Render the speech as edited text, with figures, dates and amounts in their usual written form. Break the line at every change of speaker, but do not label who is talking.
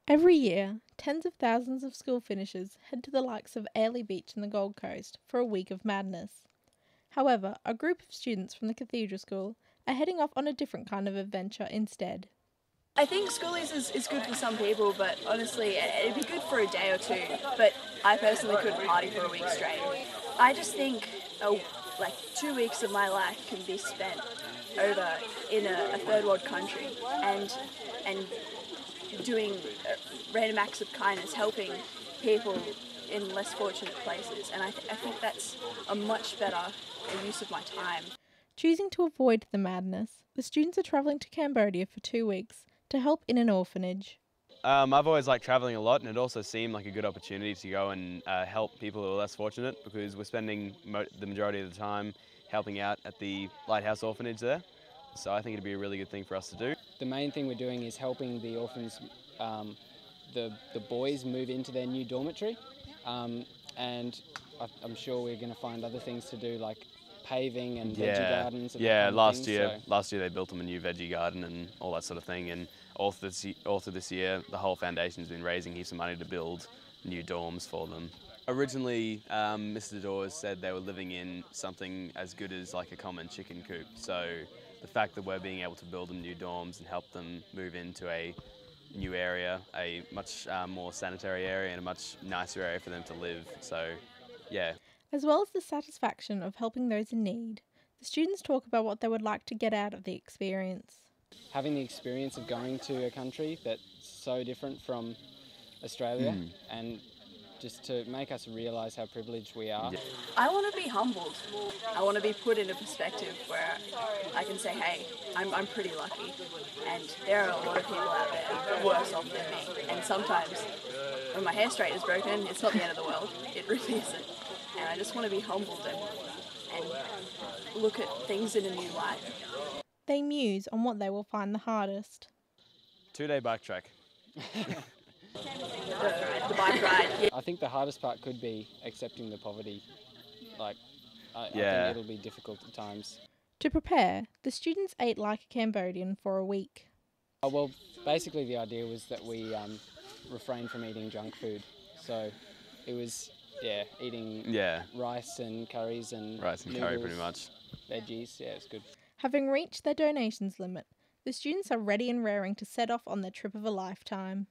Every year, tens of thousands of school finishers head to the likes of Airlie Beach in the Gold Coast for a week of madness. However, a group of students from the Cathedral School are heading off on a different kind of adventure instead.
I think schoolies is good for some people, but honestly, it'd be good for a day or two. But I personally couldn't party for a week straight. I just think, 2 weeks of my life can be spent over in a third world country and doing random acts of kindness, helping people in less fortunate places. And I think that's a much better use of my time.
Choosing to avoid the madness, the students are travelling to Cambodia for 2 weeks to help in an orphanage.
I've always liked travelling a lot, and it also seemed like a good opportunity to go and help people who are less fortunate, because we're spending the majority of the time helping out at the Lighthouse Orphanage there. So I think it'd be a really good thing for us to do.
The main thing we're doing is helping the orphans, the boys move into their new dormitory, and I'm sure we're going to find other things to do, like paving and veggie gardens. And
last year they built them a new veggie garden and all that sort of thing, and all through this year the whole foundation's been raising heaps of money to build new dorms for them. Originally, Mr. Dawes said they were living in something as good as like a common chicken coop, so the fact that we're being able to build them new dorms and help them move into a new area, a much more sanitary area and a much nicer area for them to live, so yeah.
As well as the satisfaction of helping those in need, the students talk about what they would like to get out of the experience.
Having the experience of going to a country that's so different from Australia, and just to make us realise how privileged we are.
Yeah.
I want to be humbled. I want to be put in a perspective where I can say, hey, I'm pretty lucky, and there are a lot of people out there worse off than me. And sometimes when my hair straight is broken, it's not the end of the world. It really isn't. And I just want to be humbled and look at things in a new light.
They muse on what they will find the hardest.
2-day bike trek.
The bike ride. Yeah.
I think the hardest part could be accepting the poverty. I think it'll be difficult at times.
To prepare, the students ate like a Cambodian for a week.
Well, basically the idea was that we refrained from eating junk food. So it was, eating rice and curries and
rice and
noodles,
curry pretty much.
Veggies, it's good.
Having reached their donations limit, the students are ready and raring to set off on their trip of a lifetime.